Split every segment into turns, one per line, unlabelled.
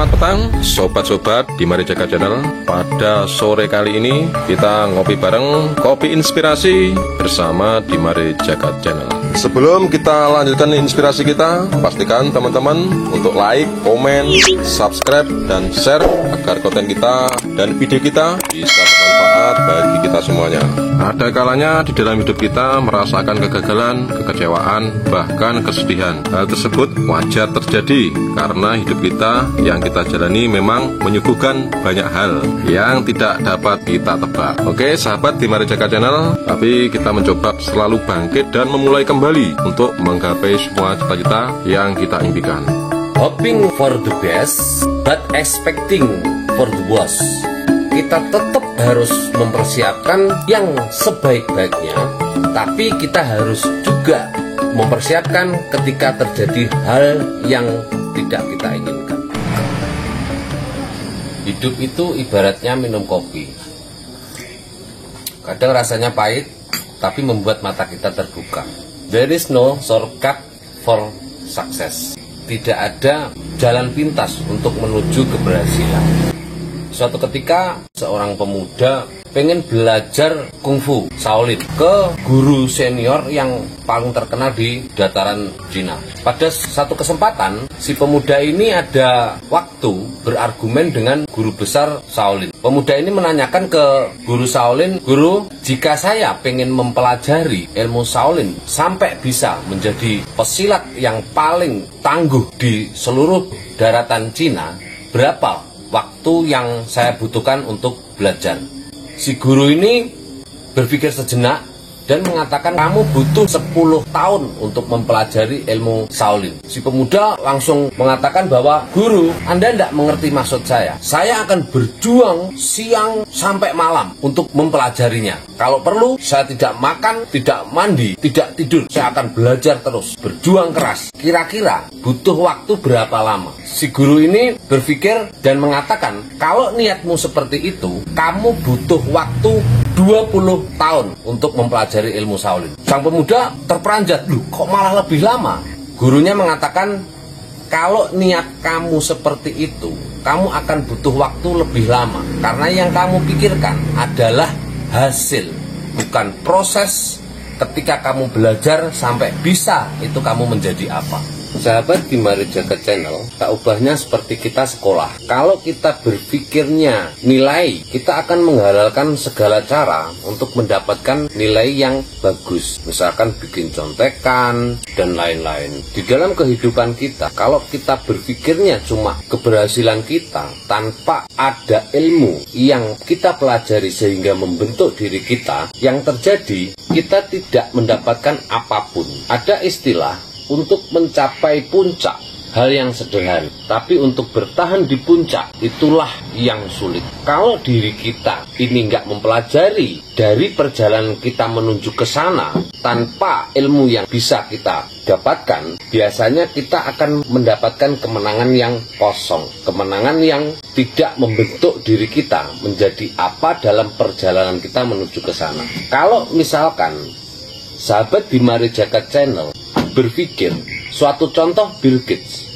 Selamat petang sobat-sobat di Mari Jaga Channel. Pada sore kali ini kita ngopi bareng, kopi inspirasi bersama di Mari Jaga Channel. Sebelum kita lanjutkan inspirasi kita, pastikan teman-teman untuk like, komen, subscribe, dan share agar konten kita dan video kita bisa bermanfaat bagi kita semuanya. Ada kalanya di dalam hidup kita merasakan kegagalan, kekecewaan, bahkan kesedihan. Hal tersebut wajar terjadi karena hidup kita yang kita jalani memang menyuguhkan banyak hal yang tidak dapat kita tebak. Oke sahabat di Mari Jaga Channel, tapi kita mencoba selalu bangkit dan memulai kembali untuk menggapai semua cita-cita yang kita impikan.
Hoping for the best but expecting for the worst. Kita tetap harus mempersiapkan yang sebaik-baiknya, tapi kita harus juga mempersiapkan ketika terjadi hal yang tidak kita inginkan. Hidup itu ibaratnya minum kopi. Kadang rasanya pahit, tapi membuat mata kita terbuka. There is no shortcut for success. Tidak ada jalan pintas untuk menuju keberhasilan. Suatu ketika seorang pemuda pengen belajar kungfu Shaolin ke guru senior yang paling terkenal di dataran Cina. Pada satu kesempatan si pemuda ini ada waktu berargumen dengan guru besar Shaolin. Pemuda ini menanyakan ke guru Shaolin, "Guru, jika saya pengen mempelajari ilmu Shaolin sampai bisa menjadi pesilat yang paling tangguh di seluruh daratan Cina, berapa waktu yang saya butuhkan untuk belajar?" Si guru ini berpikir sejenak dan mengatakan, "Kamu butuh 10 tahun untuk mempelajari ilmu Shaolin." Si pemuda langsung mengatakan bahwa, "Guru, Anda tidak mengerti maksud saya. Saya akan berjuang siang sampai malam untuk mempelajarinya. Kalau perlu, saya tidak makan, tidak mandi, tidak tidur. Saya akan belajar terus, berjuang keras. Kira-kira butuh waktu berapa lama?" Si guru ini berpikir dan mengatakan, "Kalau niatmu seperti itu, kamu butuh waktu 20 tahun untuk mempelajari ilmu Shaolin." Sang pemuda terperanjat, "Loh, kok malah lebih lama?" Gurunya mengatakan, "Kalau niat kamu seperti itu, kamu akan butuh waktu lebih lama. Karena yang kamu pikirkan adalah hasil, bukan proses ketika kamu belajar sampai bisa itu kamu menjadi apa." Sahabat di Mari Jaga Channel, tak ubahnya seperti kita sekolah. Kalau kita berpikirnya nilai, kita akan menghalalkan segala cara untuk mendapatkan nilai yang bagus. Misalkan bikin contekan dan lain-lain. Di dalam kehidupan kita, kalau kita berpikirnya cuma keberhasilan kita tanpa ada ilmu yang kita pelajari sehingga membentuk diri kita, yang terjadi kita tidak mendapatkan apapun. Ada istilah, untuk mencapai puncak hal yang sederhana, tapi untuk bertahan di puncak itulah yang sulit. Kalau diri kita ini nggak mempelajari dari perjalanan kita menuju ke sana tanpa ilmu yang bisa kita dapatkan, biasanya kita akan mendapatkan kemenangan yang kosong, kemenangan yang tidak membentuk diri kita menjadi apa dalam perjalanan kita menuju ke sana. Kalau misalkan sahabat di Mari Jaga Channel berpikir, suatu contoh Bill Gates,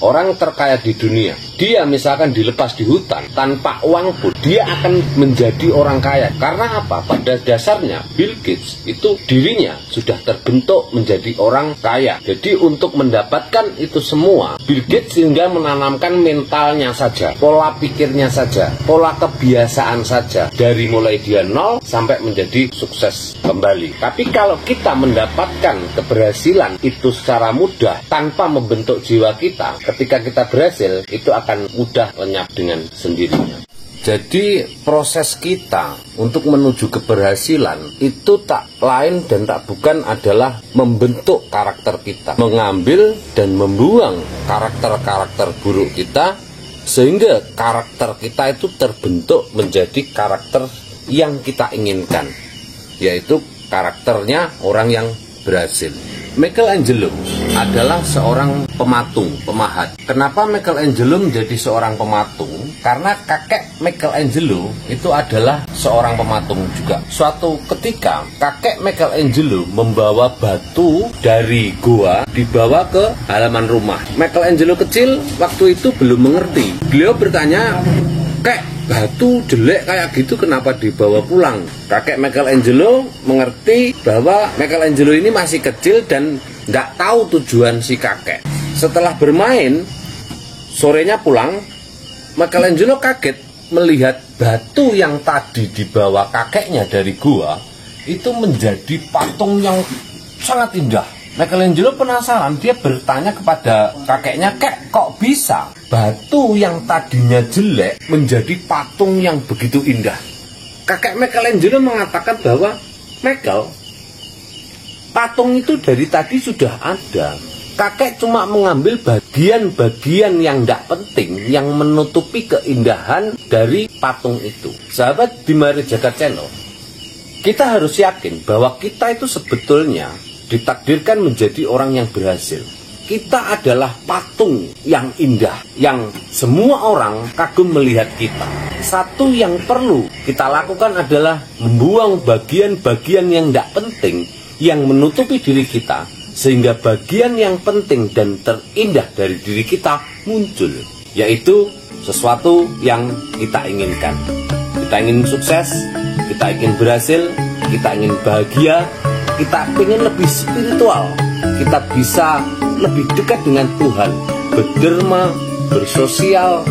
orang terkaya di dunia, dia misalkan dilepas di hutan tanpa uang pun, dia akan menjadi orang kaya. Karena apa? Pada dasarnya Bill Gates itu dirinya sudah terbentuk menjadi orang kaya. Jadi untuk mendapatkan itu semua, Bill Gates sehingga menanamkan mentalnya saja, pola pikirnya saja, pola kebiasaan saja, dari mulai dia nol sampai menjadi sukses kembali. Tapi kalau kita mendapatkan keberhasilan itu secara mudah tanpa membentuk jiwa kita, ketika kita berhasil itu akan mudah lenyap dengan sendirinya. Jadi proses kita untuk menuju keberhasilan itu tak lain dan tak bukan adalah membentuk karakter kita, mengambil dan membuang karakter-karakter buruk kita sehingga karakter kita itu terbentuk menjadi karakter yang kita inginkan, yaitu karakternya orang yang berhasil. Michelangelo adalah seorang pematung, pemahat. Kenapa Michelangelo menjadi seorang pematung? Karena kakek Michelangelo itu adalah seorang pematung juga. Suatu ketika kakek Michelangelo membawa batu dari goa dibawa ke halaman rumah. Michelangelo kecil waktu itu belum mengerti. Beliau bertanya, "Kek, batu jelek kayak gitu kenapa dibawa pulang?" Kakek Michelangelo mengerti bahwa Michelangelo ini masih kecil dan nggak tahu tujuan si kakek. Setelah bermain, sorenya pulang, Michelangelo kaget melihat batu yang tadi dibawa kakeknya dari gua itu menjadi patung yang sangat indah. Michelangelo penasaran, dia bertanya kepada kakeknya, "Kek, kok bisa batu yang tadinya jelek menjadi patung yang begitu indah?" Kakek Michelangelo mengatakan bahwa, "Michael, patung itu dari tadi sudah ada. Kakek cuma mengambil bagian-bagian yang tidak penting yang menutupi keindahan dari patung itu." Sahabat di Mari Jagat Channel, kita harus yakin bahwa kita itu sebetulnya ditakdirkan menjadi orang yang berhasil. Kita adalah patung yang indah, yang semua orang kagum melihat kita. Satu yang perlu kita lakukan adalah membuang bagian-bagian yang tidak penting, yang menutupi diri kita, sehingga bagian yang penting dan terindah dari diri kita muncul, yaitu sesuatu yang kita inginkan. Kita ingin sukses, kita ingin berhasil, kita ingin bahagia, kita ingin lebih spiritual, kita bisa lebih dekat dengan Tuhan, berderma, bersosial,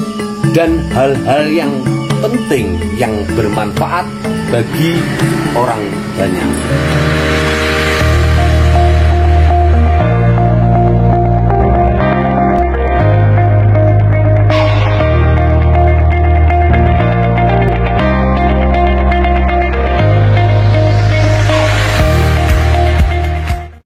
dan hal-hal yang penting yang bermanfaat bagi orang banyak.